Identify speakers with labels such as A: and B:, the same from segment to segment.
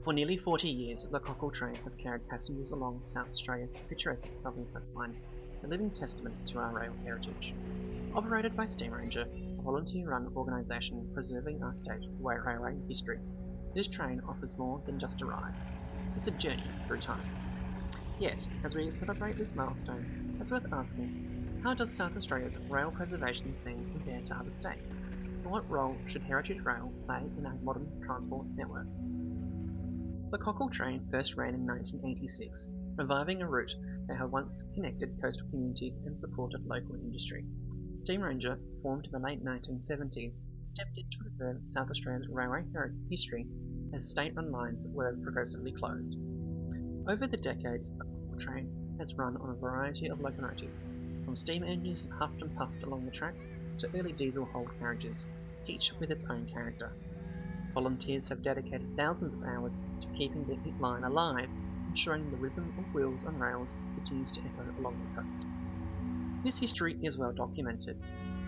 A: For nearly 40 years, the Cockle Train has carried passengers along South Australia's picturesque southern coastline, a living testament to our rail heritage. Operated by SteamRanger, a volunteer-run organisation preserving our state railway history, this train offers more than just a ride. It's a journey through time. Yet, as we celebrate this milestone, it's worth asking, how does South Australia's rail preservation scene compare to other states? And what role should heritage rail play in our modern transport network? The Cockle Train first ran in 1986, reviving a route that had once connected coastal communities and supported local industry. SteamRanger, formed in the late 1970s, stepped in to preserve South Australia's railway history as state-run lines were progressively closed. Over the decades, the Cockle Train has run on a variety of locomotives, from steam engines that huffed and puffed along the tracks to early diesel-hauled carriages, each with its own character. Volunteers have dedicated thousands of hours to keeping the line alive, ensuring the rhythm of wheels and rails continues to echo along the coast. This history is well documented,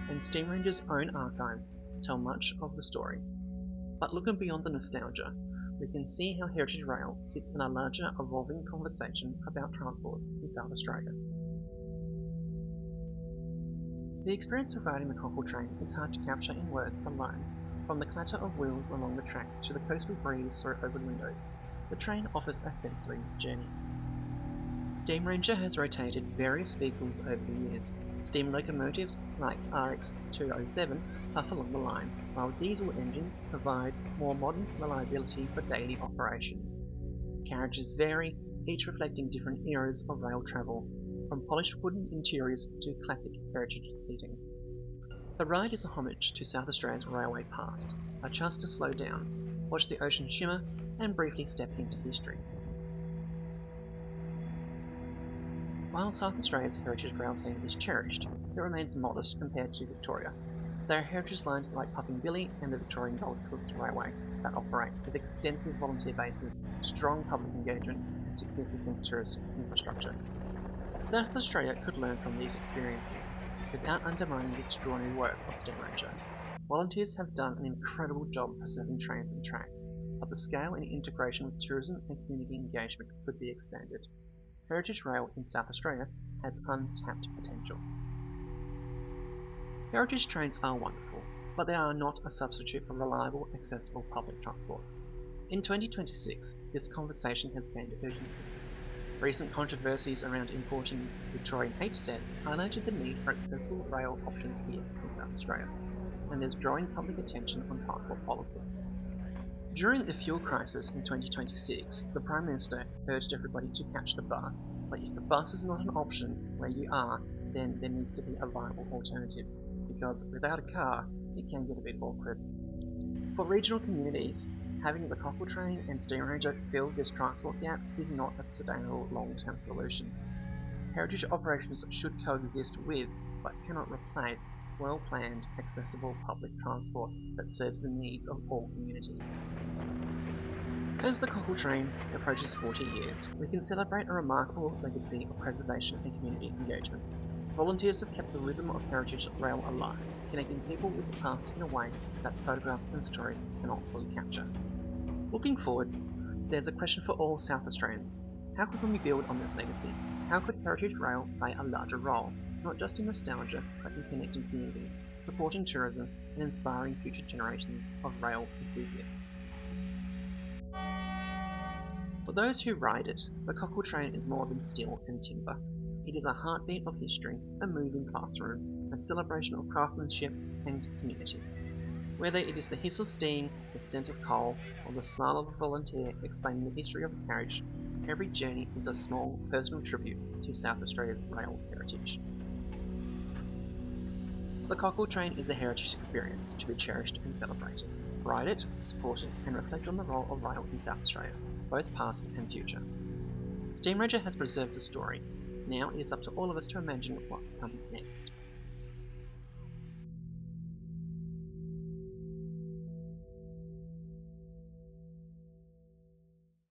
A: and SteamRanger's own archives tell much of the story. But looking beyond the nostalgia, we can see how heritage rail sits in a larger, evolving conversation about transport in South Australia. The experience of riding the Cockle Train is hard to capture in words alone. From the clatter of wheels along the track to the coastal breeze through open windows, the train offers a sensory journey. SteamRanger has rotated various vehicles over the years. Steam locomotives like RX-207 puff along the line, while diesel engines provide more modern reliability for daily operations. Carriages vary, each reflecting different eras of rail travel, from polished wooden interiors to classic heritage seating. The ride is a homage to South Australia's railway past, a chance to slow down, watch the ocean shimmer, and briefly step into history. While South Australia's heritage rail scene is cherished, it remains modest compared to Victoria. There are heritage lines like Puffing Billy and the Victorian Gold Coast Railway that operate with extensive volunteer bases, strong public engagement, and significant tourist infrastructure. South Australia could learn from these experiences, without undermining the extraordinary work of SteamRanger. Volunteers have done an incredible job preserving trains and tracks, but the scale and integration with tourism and community engagement could be expanded. Heritage Rail in South Australia has untapped potential. Heritage trains are wonderful, but they are not a substitute for reliable, accessible public transport. In 2026, this conversation has gained urgency. Recent controversies around importing Victorian H-sets highlighted the need for accessible rail options here in South Australia, and there's growing public attention on transport policy. During the fuel crisis in 2026, the Prime Minister urged everybody to catch the bus, but if the bus is not an option where you are, then there needs to be a viable alternative, because without a car, it can get a bit awkward. For regional communities, having the Cockle Train and SteamRanger fill this transport gap is not a sustainable long-term solution. Heritage operations should coexist with, but cannot replace, well-planned, accessible public transport that serves the needs of all communities. As the Cockle Train approaches 40 years, we can celebrate a remarkable legacy of preservation and community engagement. Volunteers have kept the rhythm of heritage rail alive, connecting people with the past in a way that photographs and stories cannot fully capture. Looking forward, there's a question for all South Australians. How can we build on this legacy? How could heritage rail play a larger role, not just in nostalgia, but in connecting communities, supporting tourism, and inspiring future generations of rail enthusiasts? For those who ride it, the Cockle Train is more than steel and timber. It is a heartbeat of history, a moving classroom, a celebration of craftsmanship and community. Whether it is the hiss of steam, the scent of coal, or the smile of a volunteer explaining the history of a carriage, every journey is a small personal tribute to South Australia's rail heritage. The Cockle Train is a heritage experience to be cherished and celebrated. Ride it, support it, and reflect on the role of rail in South Australia, both past and future. SteamRanger has preserved the story. Now it is up to all of us to imagine what comes next.